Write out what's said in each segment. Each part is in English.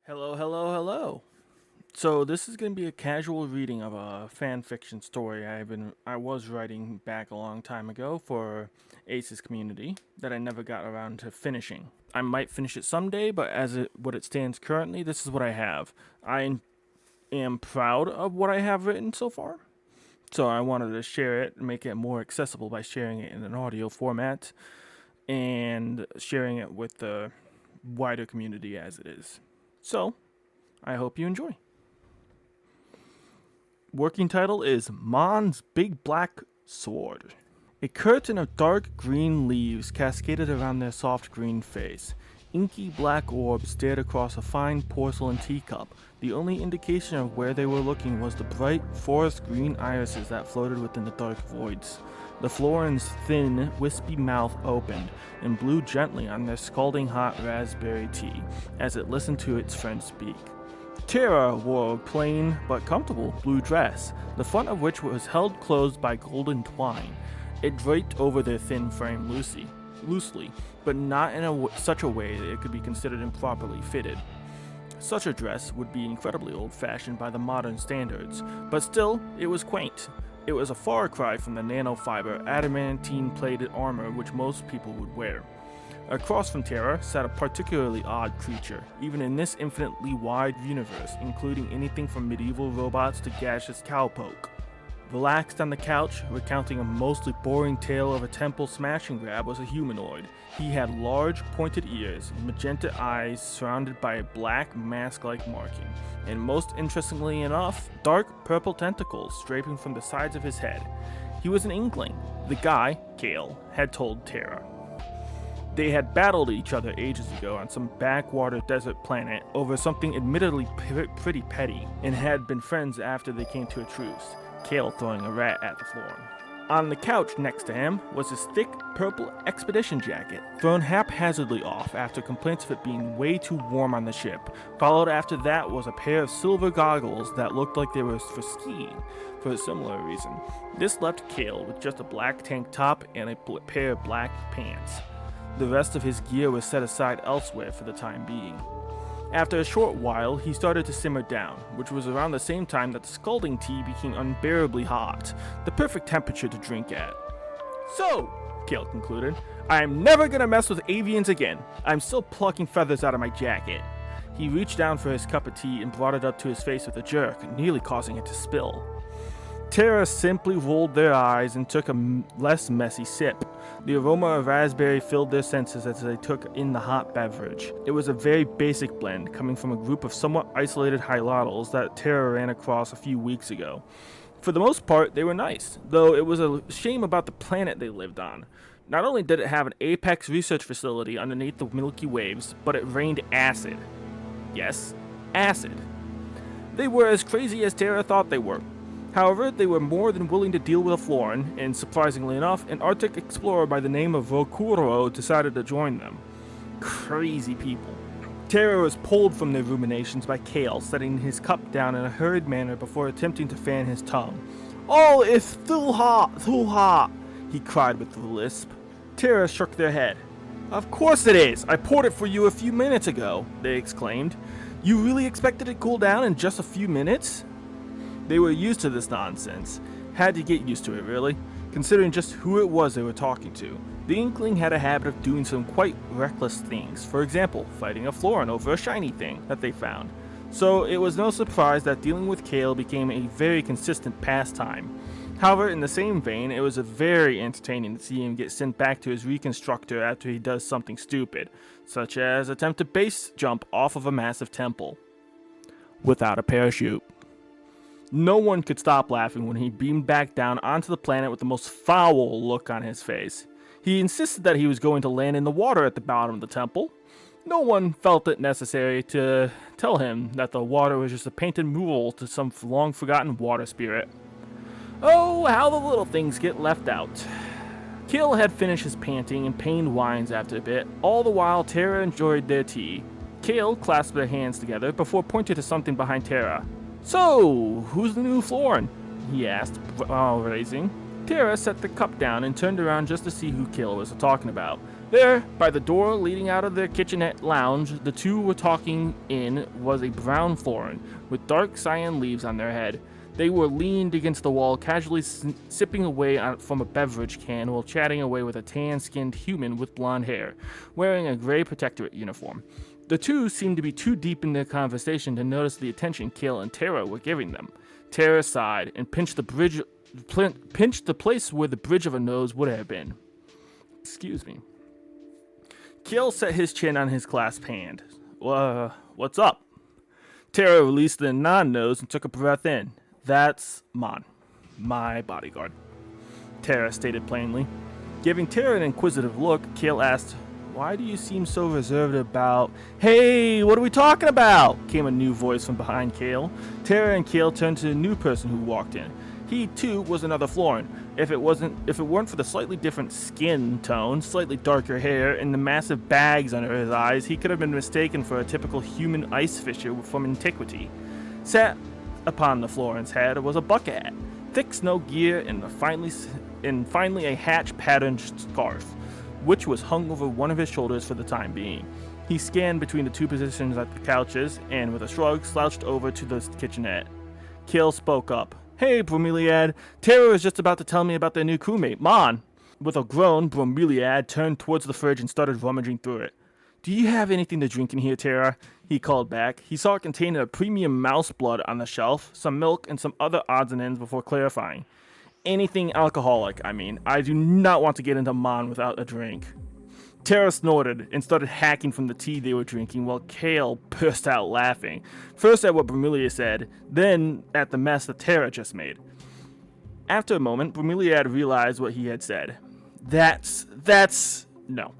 Hello, hello, hello. So this is going to be a casual reading of a fan fiction story I was writing back a long time ago for Ace's community that I never got around to finishing. I might finish it someday, but what it stands currently, this is what I have. I am proud of what I have written so far. So I wanted to share it and make it more accessible by sharing it in an audio format and sharing it with the wider community as it is. So, I hope you enjoy. Working title is Mon's Big Black Sword. A curtain of dark green leaves cascaded around their soft green face. Inky black orbs stared across a fine porcelain teacup. The only indication of where they were looking was the bright forest green irises that floated within the dark voids. The Florin's thin, wispy mouth opened and blew gently on their scalding hot raspberry tea as it listened to its friend speak. Tara wore a plain but comfortable blue dress, the front of which was held closed by golden twine. It draped over their thin frame loosely, but not in such a way that it could be considered improperly fitted. Such a dress would be incredibly old-fashioned by the modern standards, but still, it was quaint. It was a far cry from the nanofiber, adamantine-plated armor which most people would wear. Across from Tara sat a particularly odd creature, even in this infinitely wide universe, including anything from medieval robots to gaseous cowpoke. Relaxed on the couch, recounting a mostly boring tale of a temple smash and grab, was a humanoid. He had large, pointed ears, magenta eyes surrounded by a black mask-like marking, and most interestingly enough, dark purple tentacles draping from the sides of his head. He was an Inkling. The guy, Kale, had told Tara. They had battled each other ages ago on some backwater desert planet over something admittedly pretty petty, and had been friends after they came to a truce. Kale throwing a rat at the floor. On the couch next to him was his thick purple expedition jacket, thrown haphazardly off after complaints of it being way too warm on the ship. Followed after that was a pair of silver goggles that looked like they were for skiing, for a similar reason. This left Kale with just a black tank top and a pair of black pants. The rest of his gear was set aside elsewhere for the time being. After a short while, he started to simmer down, which was around the same time that the scalding tea became unbearably hot, the perfect temperature to drink at. "So," Kale concluded, "I am never gonna mess with avians again. I'm still plucking feathers out of my jacket." He reached down for his cup of tea and brought it up to his face with a jerk, nearly causing it to spill. Tara simply rolled their eyes and took a less messy sip. The aroma of raspberry filled their senses as they took in the hot beverage. It was a very basic blend, coming from a group of somewhat isolated hylottals that Tara ran across a few weeks ago. For the most part, they were nice, though it was a shame about the planet they lived on. Not only did it have an apex research facility underneath the Milky Waves, but it rained acid. Yes, acid. They were as crazy as Tara thought they were. However, they were more than willing to deal with a Florin, and surprisingly enough, an Arctic explorer by the name of Vokuro decided to join them. Crazy people. Tara was pulled from their ruminations by Kale, setting his cup down in a hurried manner before attempting to fan his tongue. "Oh, it's too hot, he cried with a lisp. Tara shook their head. "Of course it is! I poured it for you a few minutes ago," they exclaimed. "You really expected it to cool down in just a few minutes?" They were used to this nonsense. Had to get used to it, really, considering just who it was they were talking to. The Inkling had a habit of doing some quite reckless things, for example, fighting a Florin over a shiny thing that they found. So it was no surprise that dealing with Kale became a very consistent pastime. However, in the same vein, it was very entertaining to see him get sent back to his reconstructor after he does something stupid, such as attempt to base jump off of a massive temple without a parachute. No one could stop laughing when he beamed back down onto the planet with the most foul look on his face. He insisted that he was going to land in the water at the bottom of the temple. No one felt it necessary to tell him that the water was just a painted mural to some long-forgotten water spirit. Oh, how the little things get left out. Kale had finished his panting and pained whines after a bit, all the while Tara enjoyed their tea. Kale clasped their hands together before pointing to something behind Tara. "So, who's the new Florin?" he asked, raising. Tara set the cup down and turned around just to see who Kale was talking about. There, by the door leading out of their kitchenette lounge, the two were talking in was a brown florin with dark cyan leaves on their head. They were leaned against the wall, casually sipping away from a beverage can while chatting away with a tan-skinned human with blonde hair, wearing a gray protectorate uniform. The two seemed to be too deep in their conversation to notice the attention Kale and Tara were giving them. Tara sighed and pinched the place where the bridge of her nose would have been. Excuse me. Kale set his chin on his clasped hand. What's up? Tara released the non-nose and took a breath in. That's Mon, my bodyguard, Tara stated plainly. Giving Tara an inquisitive look, Kale asked, why do you seem so reserved about... Hey, what are we talking about? Came a new voice from behind Kale. Tara and Kale turned to the new person who walked in. He, too, was another Florin. If it weren't for the slightly different skin tone, slightly darker hair, and the massive bags under his eyes, he could have been mistaken for a typical human ice fisher from antiquity. Sat upon the Florin's head was a bucket hat, thick snow gear, and finally a hatch-patterned scarf, which was hung over one of his shoulders for the time being. He scanned between the two positions at the couches, and with a shrug, slouched over to the kitchenette. Kale spoke up. Hey, Bromeliad, Tara was just about to tell me about their new crewmate, Mon. With a groan, Bromeliad turned towards the fridge and started rummaging through it. Do you have anything to drink in here, Tara? He called back. He saw it contained a premium mouse blood on the shelf, some milk, and some other odds and ends before clarifying. Anything alcoholic, I mean. I do not want to get into Mon without a drink. Tara snorted and started hacking from the tea they were drinking while Kale burst out laughing. First at what Bromelia said, then at the mess that Tara just made. After a moment, Bromelia had realized what he had said. No.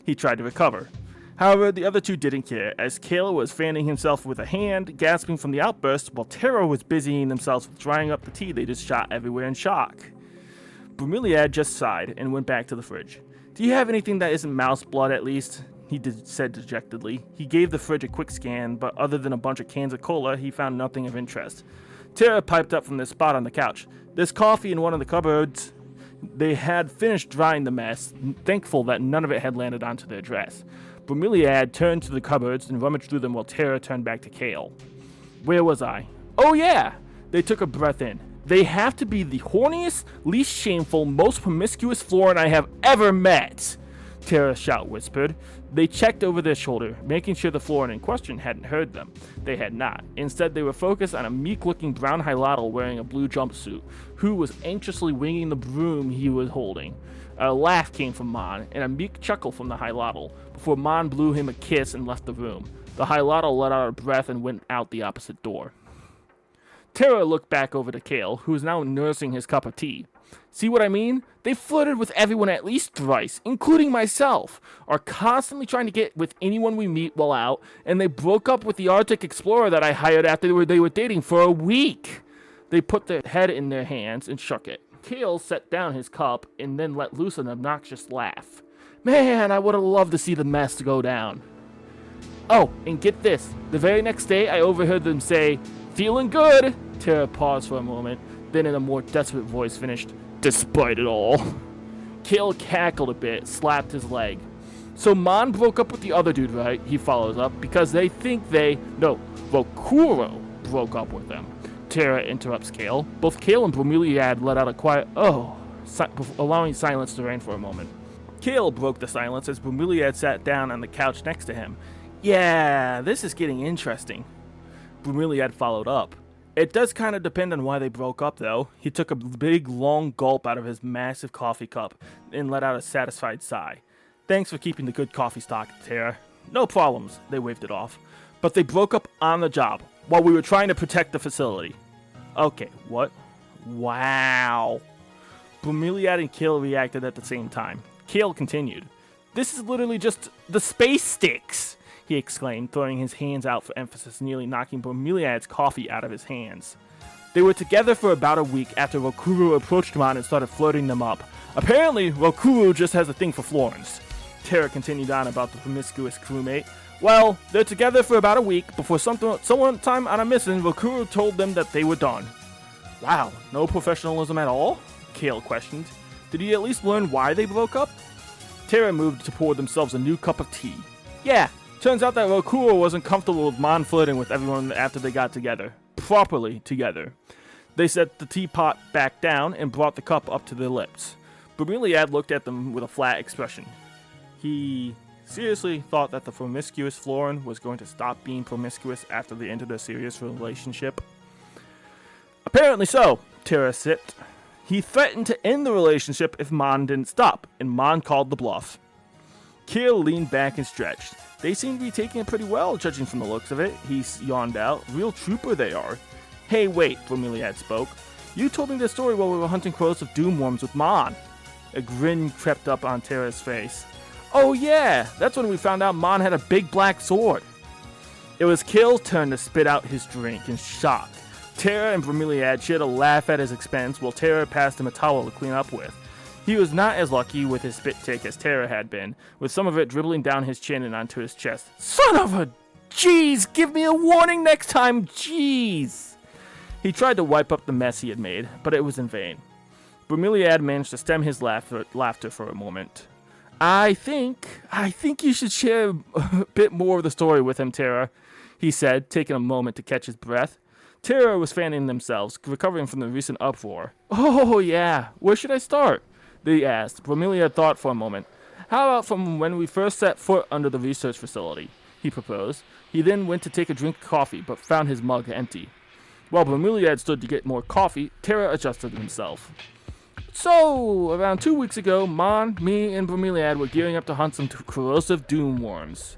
He tried to recover. However, the other two didn't care, as Kale was fanning himself with a hand, gasping from the outburst, while Tara was busying themselves with drying up the tea they just shot everywhere in shock. Bromeliad just sighed and went back to the fridge. Do you have anything that isn't mouse blood, at least? He said dejectedly. He gave the fridge a quick scan, but other than a bunch of cans of cola, he found nothing of interest. Tara piped up from their spot on the couch. There's coffee in one of the cupboards. They had finished drying the mess, thankful that none of it had landed onto their dress. Bromeliad turned to the cupboards and rummaged through them while Tara turned back to Kale. Where was I? Oh yeah! They took a breath in. They have to be the horniest, least shameful, most promiscuous Florin I have ever met, Tara Shout whispered. They checked over their shoulder, making sure the Florin in question hadn't heard them. They had not. Instead, they were focused on a meek-looking brown hilotl wearing a blue jumpsuit, who was anxiously winging the broom he was holding. A laugh came from Mon, and a meek chuckle from the hilotl, before Mon blew him a kiss and left the room. The hilotl let out a breath and went out the opposite door. Tara looked back over to Kale, who was now nursing his cup of tea. See what I mean? They flirted with everyone at least thrice, including myself, are constantly trying to get with anyone we meet while out, and they broke up with the Arctic explorer that I hired after they were dating for a week. They put their head in their hands and shook it. Kale set down his cup and then let loose an obnoxious laugh. Man, I would have loved to see the mess go down. Oh, and get this. The very next day, I overheard them say, "Feeling good." Tara paused for a moment, then in a more desperate voice finished, "Despite it all." Kale cackled a bit, slapped his leg. So Mon broke up with the other dude, right? He follows up, because they think Rokuro broke up with them. Tara interrupts Kale. Both Kale and Bromeliad let out a quiet, oh, allowing silence to reign for a moment. Kale broke the silence as Bromeliad sat down on the couch next to him. Yeah, this is getting interesting. Bromeliad followed up. It does kind of depend on why they broke up, though. He took a big, long gulp out of his massive coffee cup and let out a satisfied sigh. Thanks for keeping the good coffee stock, Tara. No problems, they waved it off. But they broke up on the job, while we were trying to protect the facility. Okay, what? Wow. Bromeliad and Kale reacted at the same time. Kale continued. This is literally just the space sticks, he exclaimed, throwing his hands out for emphasis, nearly knocking Bromeliad's coffee out of his hands. They were together for about a week after Rokuro approached Mon and started flirting them up. Apparently, Rokuro just has a thing for Florins. Tara continued on about the promiscuous crewmate. Well, they're together for about a week before sometime on a mission, Rokuro told them that they were done. Wow, no professionalism at all? Kale questioned. Did he at least learn why they broke up? Terra moved to pour themselves a new cup of tea. Yeah, turns out that Rokuro wasn't comfortable with Mon flirting with everyone after they got together. Properly together. They set the teapot back down and brought the cup up to their lips. Bromeliad looked at them with a flat expression. He seriously thought that the promiscuous Florin was going to stop being promiscuous after they entered a serious relationship. Apparently so, Terra sipped. He threatened to end the relationship if Mon didn't stop, and Mon called the bluff. Kira leaned back and stretched. They seem to be taking it pretty well, judging from the looks of it, he yawned out. Real trooper they are. Hey, wait, Bromeliad spoke. You told me this story while we were hunting corrosive doomworms with Mon. A grin crept up on Terra's face. Oh yeah, that's when we found out Mon had a big black sword. It was Kill's turn to spit out his drink in shock. Terra and Bromeliad shared a laugh at his expense while Terra passed him a towel to clean up with. He was not as lucky with his spit take as Terra had been, with some of it dribbling down his chin and onto his chest. Son of a... Jeez, give me a warning next time, jeez! He tried to wipe up the mess he had made, but it was in vain. Bromeliad managed to stem his laughter for a moment. I think you should share a bit more of the story with him, Terra, he said, taking a moment to catch his breath. Terra was fanning themselves, recovering from the recent uproar. Oh, yeah. Where should I start? They asked. Bromeliad thought for a moment. How about from when we first set foot under the research facility? He proposed. He then went to take a drink of coffee, but found his mug empty. While Bromeliad stood to get more coffee, Terra adjusted himself. So, around 2 weeks ago, Mon, me, and Bromeliad were gearing up to hunt some corrosive doomworms.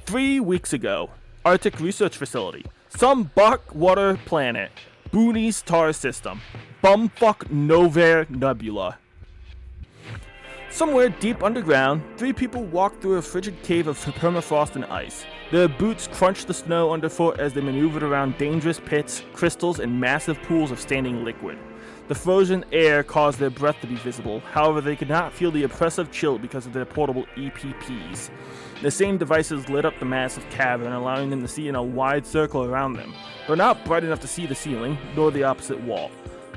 3 weeks ago, Arctic Research Facility. Some Barkwater planet. Booney Star System. Bumfuck Novair Nebula. Somewhere deep underground, 3 people walked through a frigid cave of permafrost and ice. Their boots crunched the snow underfoot as they maneuvered around dangerous pits, crystals, and massive pools of standing liquid. The frozen air caused their breath to be visible, however they could not feel the oppressive chill because of their portable EPPs. The same devices lit up the massive cavern, allowing them to see in a wide circle around them, but not bright enough to see the ceiling, nor the opposite wall.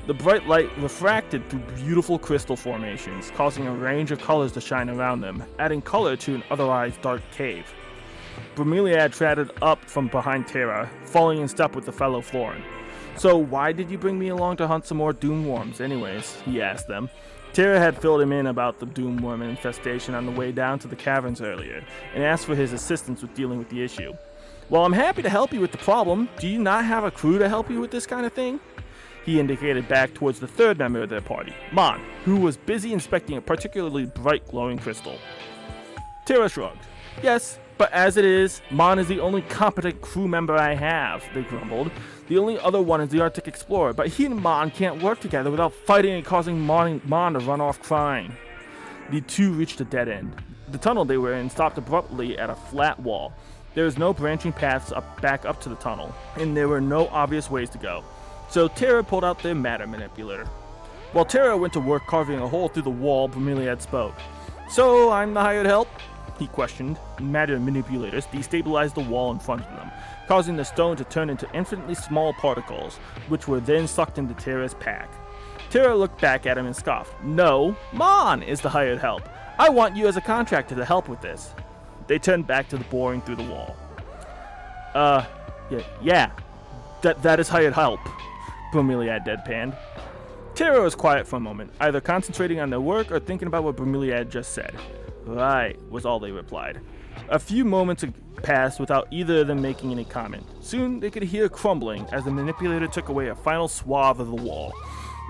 The bright light refracted through beautiful crystal formations, causing a range of colors to shine around them, adding color to an otherwise dark cave. Bromeliad trotted up from behind Terra, falling in step with the fellow Florin. So why did you bring me along to hunt some more doomworms anyways? He asked them. Terra had filled him in about the doomworm infestation on the way down to the caverns earlier, and asked for his assistance with dealing with the issue. Well, I'm happy to help you with the problem. Do you not have a crew to help you with this kind of thing? He indicated back towards the third member of their party, Mon, who was busy inspecting a particularly bright glowing crystal. Terra shrugged. Yes, but as it is, Mon is the only competent crew member I have, they grumbled. The only other one is the Arctic Explorer, but he and Mon can't work together without fighting and causing Mon to run off crying. The two reached a dead end. The tunnel they were in stopped abruptly at a flat wall. There was no branching paths back up to the tunnel, and there were no obvious ways to go. So Terra pulled out their matter manipulator. While Terra went to work carving a hole through the wall, Bromeliad spoke. So I'm the hired help? He questioned. Matter manipulators destabilized the wall in front of them, causing the stone to turn into infinitely small particles, which were then sucked into Terra's pack. Terra looked back at him and scoffed. No, Mon is the hired help. I want you as a contractor to help with this. They turned back to the boring through the wall. Yeah, that is hired help, Bromeliad deadpanned. Terra was quiet for a moment, either concentrating on their work or thinking about what Bromeliad just said. Right, was all they replied. A few moments passed without either of them making any comment. Soon they could hear crumbling as the manipulator took away a final swath of the wall.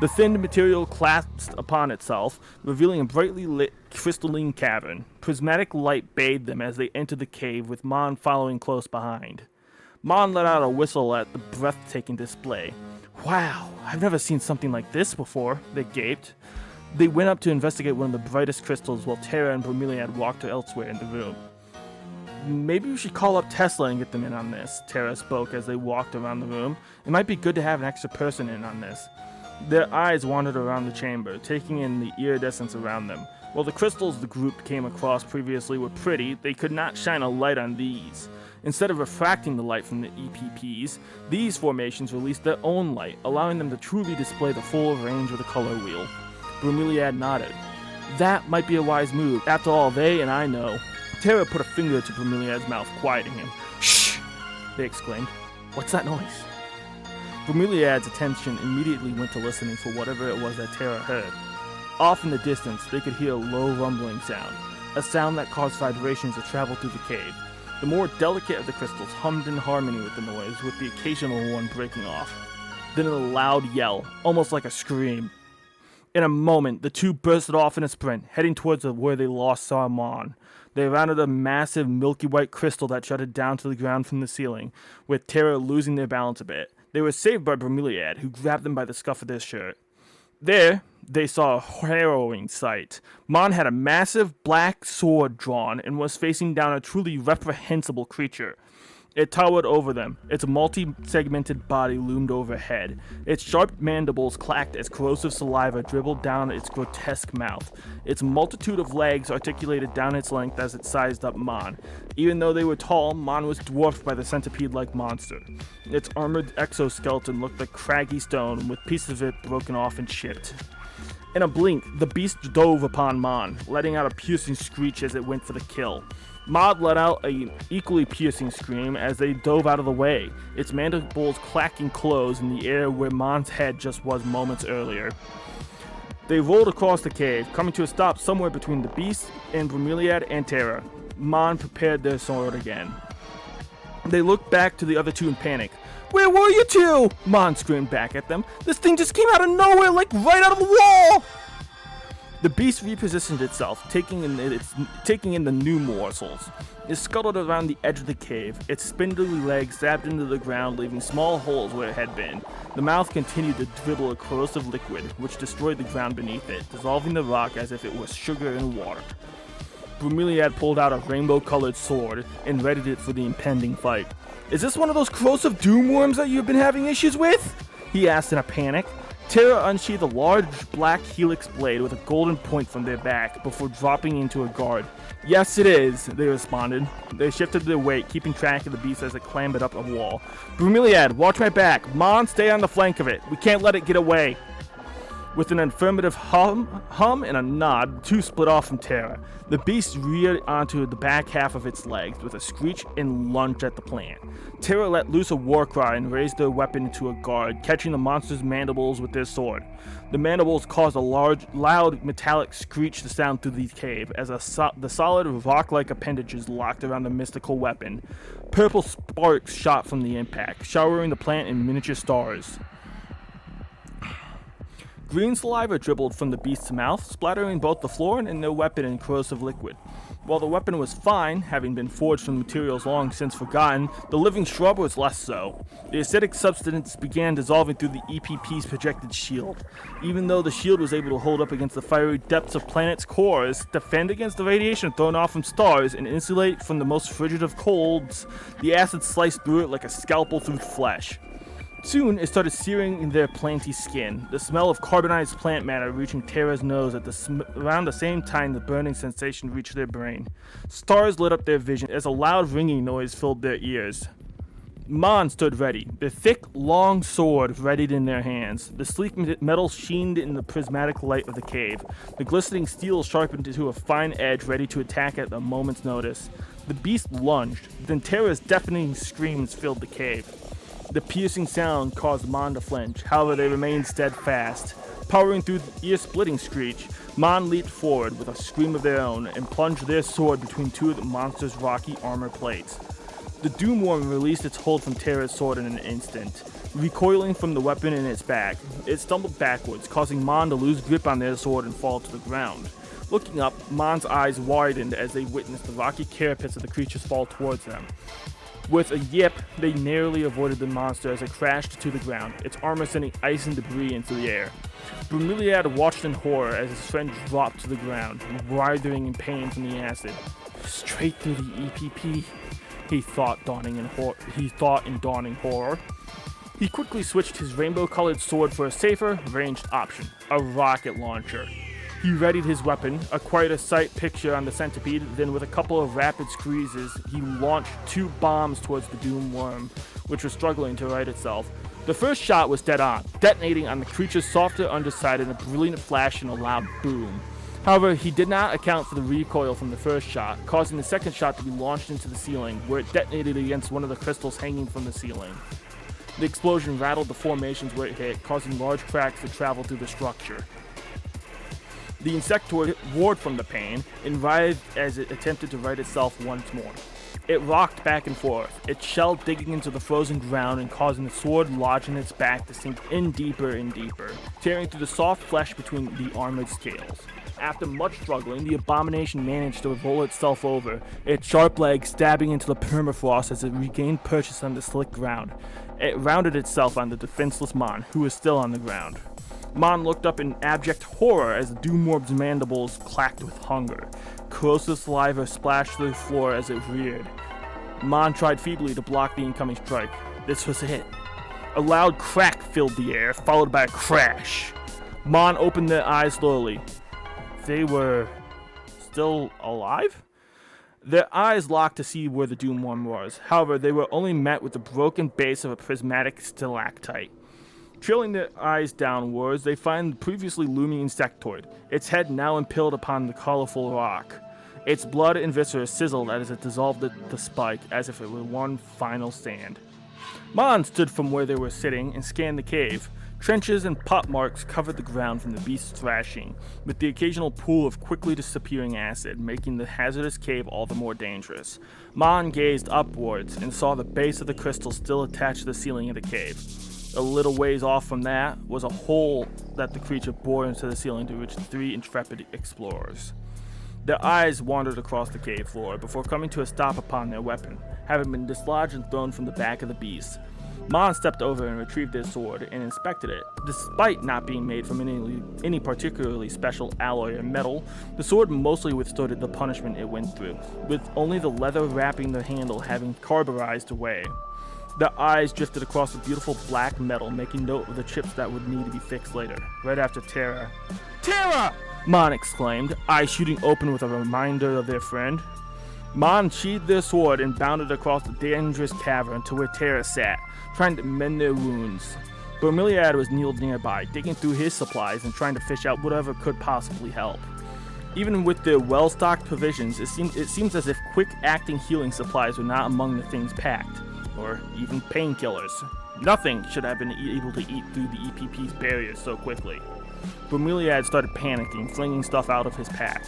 The thin material collapsed upon itself, revealing a brightly lit crystalline cavern. Prismatic light bathed them as they entered the cave, with Mon following close behind. Mon let out a whistle at the breathtaking display. Wow, I've never seen something like this before, they gaped. They went up to investigate one of the brightest crystals while Terra and Bromeliad walked elsewhere in the room. Maybe we should call up Tesla and get them in on this, Terra spoke as they walked around the room. It might be good to have an extra person in on this. Their eyes wandered around the chamber, taking in the iridescence around them. While the crystals the group came across previously were pretty, they could not shine a light on these. Instead of refracting the light from the EPPs, these formations released their own light, allowing them to truly display the full range of the color wheel. Bromeliad nodded. That might be a wise move. After all, they and I know. Terra put a finger to Bromeliad's mouth, quieting him. Shh! They exclaimed. What's that noise? Bromeliad's attention immediately went to listening for whatever it was that Terra heard. Off in the distance, they could hear a low rumbling sound, a sound that caused vibrations to travel through the cave. The more delicate of the crystals hummed in harmony with the noise, with the occasional one breaking off. Then a loud yell, almost like a scream. In a moment, the two bursted off in a sprint, heading towards where they last saw Mon. They rounded a massive milky white crystal that jutted down to the ground from the ceiling, with Terra losing their balance a bit. They were saved by Bromeliad, who grabbed them by the scuff of their shirt. There, they saw a harrowing sight. Mon had a massive black sword drawn and was facing down a truly reprehensible creature. It towered over them. Its multi-segmented body loomed overhead. Its sharp mandibles clacked as corrosive saliva dribbled down its grotesque mouth. Its multitude of legs articulated down its length as it sized up Mon. Even though they were tall, Mon was dwarfed by the centipede-like monster. Its armored exoskeleton looked like craggy stone, with pieces of it broken off and chipped. In a blink, the beast dove upon Mon, letting out a piercing screech as it went for the kill. Maud let out an equally piercing scream as they dove out of the way, its mandibles clacking closed in the air where Mon's head just was moments earlier. They rolled across the cave, coming to a stop somewhere between the beast and Bromeliad and Terra. Mon prepared their sword again. They looked back to the other two in panic. "Where were you two?" Mon screamed back at them. "This thing just came out of nowhere, like right out of the wall!" The beast repositioned itself, taking in the new morsels. It scuttled around the edge of the cave, its spindly legs zapped into the ground, leaving small holes where it had been. The mouth continued to dribble a corrosive liquid, which destroyed the ground beneath it, dissolving the rock as if it was sugar and water. Bromeliad pulled out a rainbow-colored sword and readied it for the impending fight. "Is this one of those corrosive doom worms that you've been having issues with?" he asked in a panic. Terra unsheathed a large black helix blade with a golden point from their back before dropping into a guard. "Yes, it is," they responded. They shifted their weight, keeping track of the beast as it clambered up a wall. "Bromeliad, watch my back. Mon, stay on the flank of it. We can't let it get away." With an affirmative hum and a nod, the two split off from Terra. The beast reared onto the back half of its legs with a screech and lunged at the plant. Terra let loose a war cry and raised their weapon to a guard, catching the monster's mandibles with their sword. The mandibles caused a loud metallic screech to sound through the cave as the solid rock-like appendages locked around the mystical weapon. Purple sparks shot from the impact, showering the plant in miniature stars. Green saliva dribbled from the beast's mouth, splattering both the floor and their weapon in corrosive liquid. While the weapon was fine, having been forged from materials long since forgotten, the living shrub was less so. The acidic substance began dissolving through the EPP's projected shield. Even though the shield was able to hold up against the fiery depths of planets' cores, defend against the radiation thrown off from stars, and insulate from the most frigid of colds, the acid sliced through it like a scalpel through flesh. Soon, it started searing their planty skin, the smell of carbonized plant matter reaching Terra's nose around the same time the burning sensation reached their brain. Stars lit up their vision as a loud ringing noise filled their ears. Mon stood ready, their thick, long sword readied in their hands. The sleek metal sheened in the prismatic light of the cave, the glistening steel sharpened to a fine edge ready to attack at a moment's notice. The beast lunged, then Terra's deafening screams filled the cave. The piercing sound caused Mon to flinch, however they remained steadfast. Powering through the ear-splitting screech, Mon leaped forward with a scream of their own and plunged their sword between two of the monster's rocky armor plates. The Doomworm released its hold from Terra's sword in an instant. Recoiling from the weapon in its back, it stumbled backwards, causing Mon to lose grip on their sword and fall to the ground. Looking up, Mon's eyes widened as they witnessed the rocky carapace of the creatures fall towards them. With a yip, they narrowly avoided the monster as it crashed to the ground, its armor sending ice and debris into the air. Bromeliad watched in horror as his friend dropped to the ground, writhing in pain from the acid. Straight through the EPP, he thought in dawning horror. He quickly switched his rainbow-colored sword for a safer, ranged option, a rocket launcher. He readied his weapon, acquired a sight picture on the centipede, then with a couple of rapid squeezes, he launched 2 bombs towards the Doom Worm, which was struggling to right itself. The first shot was dead on, detonating on the creature's softer underside in a brilliant flash and a loud boom. However, he did not account for the recoil from the first shot, causing the second shot to be launched into the ceiling, where it detonated against one of the crystals hanging from the ceiling. The explosion rattled the formations where it hit, causing large cracks to travel through the structure. The insectoid roared from the pain and writhed as it attempted to right itself once more. It rocked back and forth, its shell digging into the frozen ground and causing the sword lodged in its back to sink in deeper and deeper, tearing through the soft flesh between the armored scales. After much struggling, the abomination managed to roll itself over, its sharp legs stabbing into the permafrost as it regained purchase on the slick ground. It rounded itself on the defenseless Mon, who was still on the ground. Mon looked up in abject horror as the Doomworb's mandibles clacked with hunger. Corrosive saliva splashed through the floor as it reared. Mon tried feebly to block the incoming strike. This was it. A loud crack filled the air, followed by a crash. Mon opened their eyes slowly. They were still alive? Their eyes locked to see where the Doomworm was. However, they were only met with the broken base of a prismatic stalactite. Drilling their eyes downwards, they find the previously looming insectoid, its head now impaled upon the colorful rock. Its blood and viscera sizzled as it dissolved the spike, as if it were one final stand. Mon stood from where they were sitting and scanned the cave. Trenches and pot marks covered the ground from the beast's thrashing, with the occasional pool of quickly disappearing acid, making the hazardous cave all the more dangerous. Mon gazed upwards and saw the base of the crystal still attached to the ceiling of the cave. A little ways off from that was a hole that the creature bored into the ceiling to reach the three intrepid explorers. Their eyes wandered across the cave floor before coming to a stop upon their weapon, having been dislodged and thrown from the back of the beast. Mon stepped over and retrieved their sword and inspected it. Despite not being made from any particularly special alloy or metal, the sword mostly withstood the punishment it went through, with only the leather wrapping the handle having carburized away. Their eyes drifted across the beautiful black metal, making note of the chips that would need to be fixed later. Right after Terra. Terra! Mon exclaimed, eyes shooting open with a reminder of their friend. Mon sheathed their sword and bounded across the dangerous cavern to where Terra sat, trying to mend their wounds. Bromeliad was kneeled nearby, digging through his supplies and trying to fish out whatever could possibly help. Even with their well-stocked provisions, it seems as if quick-acting healing supplies were not among the things packed, or even painkillers. Nothing should have been able to eat through the EPP's barriers so quickly. Bromeliad started panicking, flinging stuff out of his pack.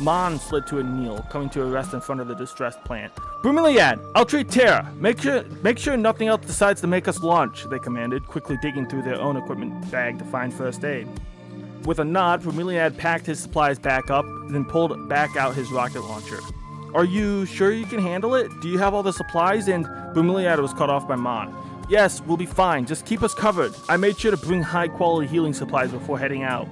Mon slid to a kneel, coming to a rest in front of the distressed plant. Bromeliad, I'll treat Terra. Make sure nothing else decides to make us launch, they commanded, quickly digging through their own equipment bag to find first aid. With a nod, Bromeliad packed his supplies back up, then pulled back out his rocket launcher. Are you sure you can handle it? Do you have all the supplies? And Bromeliad was cut off by Mon. Yes, we'll be fine. Just keep us covered. I made sure to bring high-quality healing supplies before heading out.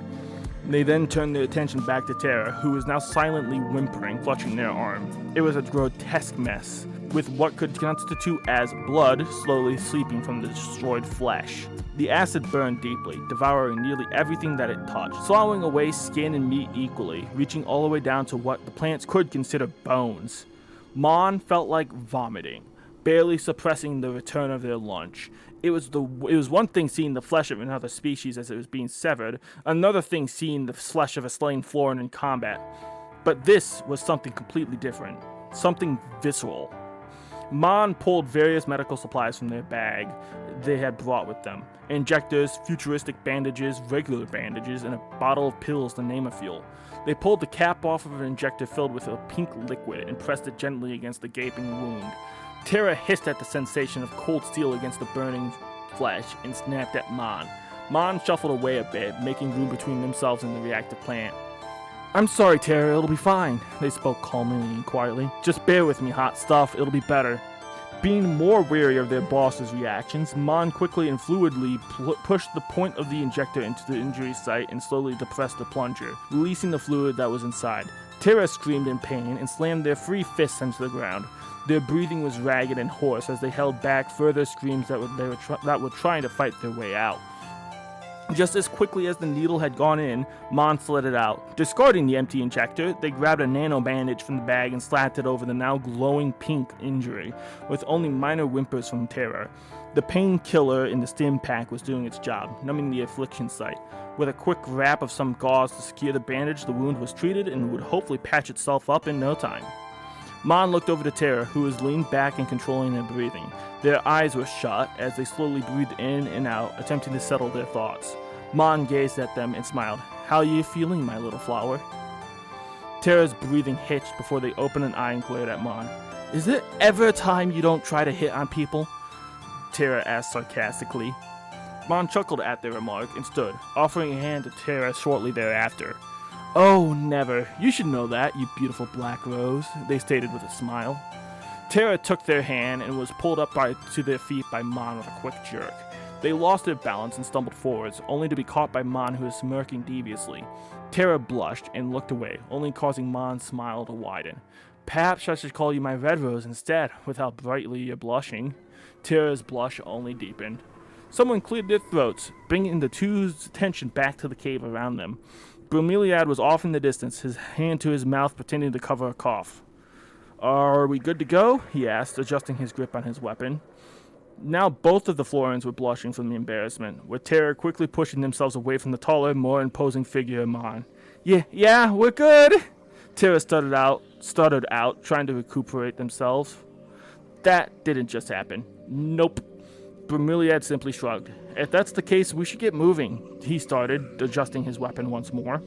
They then turned their attention back to Terra, who was now silently whimpering, clutching their arm. It was a grotesque mess, with what could constitute as blood slowly seeping from the destroyed flesh. The acid burned deeply, devouring nearly everything that it touched, swallowing away skin and meat equally, reaching all the way down to what the plants could consider bones. Mon felt like vomiting, barely suppressing the return of their lunch. It was one thing seeing the flesh of another species as it was being severed, another thing seeing the flesh of a slain Florin in combat. But this was something completely different, something visceral. Mon pulled various medical supplies from their bag they had brought with them. Injectors, futuristic bandages, regular bandages, and a bottle of pills to name a few. They pulled the cap off of an injector filled with a pink liquid and pressed it gently against the gaping wound. Terra hissed at the sensation of cold steel against the burning flesh and snapped at Mon. Mon shuffled away a bit, making room between themselves and the reactive plant. I'm sorry, Terra, it'll be fine, they spoke calmly and quietly. Just bear with me, hot stuff, it'll be better. Being more wary of their boss's reactions, Mon quickly and fluidly pushed the point of the injector into the injury site and slowly depressed the plunger, releasing the fluid that was inside. Terra screamed in pain and slammed their free fists into the ground. Their breathing was ragged and hoarse as they held back further screams that were trying to fight their way out. Just as quickly as the needle had gone in, Mon slid it out. Discarding the empty injector, they grabbed a nano bandage from the bag and slapped it over the now glowing pink injury, with only minor whimpers from Tara. The painkiller in the stim pack was doing its job, numbing the affliction site. With a quick wrap of some gauze to secure the bandage, the wound was treated and would hopefully patch itself up in no time. Mon looked over to Tara, who was leaned back and controlling their breathing. Their eyes were shut as they slowly breathed in and out, attempting to settle their thoughts. Mon gazed at them and smiled. "How are you feeling, my little flower?" Tara's breathing hitched before they opened an eye and glared at Mon. "Is there ever a time you don't try to hit on people?" Tara asked sarcastically. Mon chuckled at their remark and stood, offering a hand to Tara shortly thereafter. "Oh, never. You should know that, you beautiful black rose," they stated with a smile. Tara took their hand and was pulled up to their feet by Mon with a quick jerk. They lost their balance and stumbled forwards, only to be caught by Mon, who was smirking deviously. Tara blushed and looked away, only causing Mon's smile to widen. "Perhaps I should call you my red rose instead, with how brightly you're blushing." Tara's blush only deepened. Someone cleared their throats, bringing the two's attention back to the cave around them. Bromeliad was off in the distance, his hand to his mouth pretending to cover a cough. "Are we good to go?" he asked, adjusting his grip on his weapon. Now both of the Florins were blushing from the embarrassment, with Tara quickly pushing themselves away from the taller, more imposing figure of Mon. Yeah, we're good," Tara stuttered out, trying to recuperate themselves. "That didn't just happen. Nope." Bromeliad simply shrugged. "If that's the case, we should get moving," he started, adjusting his weapon once more.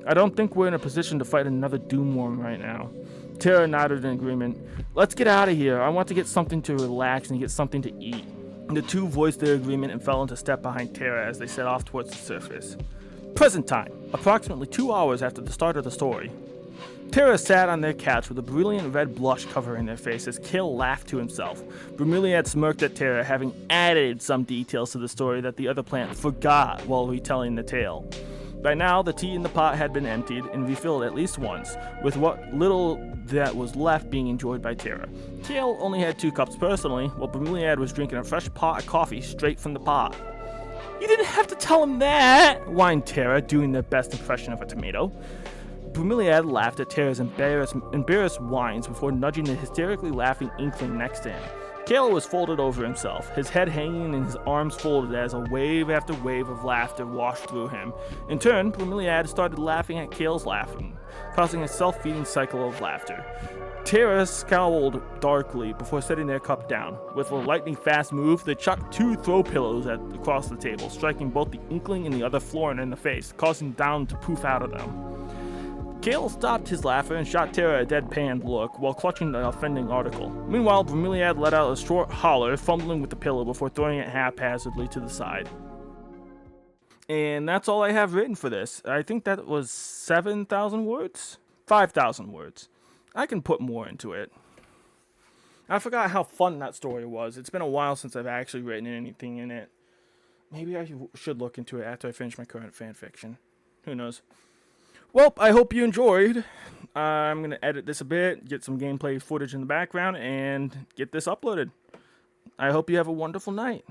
"I don't think we're in a position to fight another Doomworm right now." Tara nodded in agreement. "Let's get out of here. I want to get something to relax and get something to eat." The two voiced their agreement and fell into step behind Tara as they set off towards the surface. Present time, approximately 2 hours after the start of the story. Tara sat on their couch with a brilliant red blush covering their face as Kale laughed to himself. Bromeliad smirked at Tara, having added some details to the story that the other plant forgot while retelling the tale. By now, the tea in the pot had been emptied and refilled at least once, with what little that was left being enjoyed by Tara. Kale only had 2 cups personally, while Bromeliad was drinking a fresh pot of coffee straight from the pot. "You didn't have to tell him that," whined Tara, doing their best impression of a tomato. Bromeliad laughed at Tara's embarrassed whines before nudging the hysterically laughing inkling next to him. Kale was folded over himself, his head hanging and his arms folded as a wave after wave of laughter washed through him. In turn, Bromeliad started laughing at Kale's laughing, causing a self-feeding cycle of laughter. Tara scowled darkly before setting their cup down. With a lightning-fast move, they chucked 2 throw pillows across the table, striking both the inkling and the other Florin in the face, causing down to poof out of them. Kale stopped his laughter and shot Tara a deadpan look while clutching the offending article. Meanwhile, Bromeliad let out a short holler, fumbling with the pillow before throwing it haphazardly to the side. And that's all I have written for this. I think that was 7,000 words? 5,000 words. I can put more into it. I forgot how fun that story was. It's been a while since I've actually written anything in it. Maybe I should look into it after I finish my current fanfiction. Who knows? Well, I hope you enjoyed. I'm going to edit this a bit, get some gameplay footage in the background, and get this uploaded. I hope you have a wonderful night.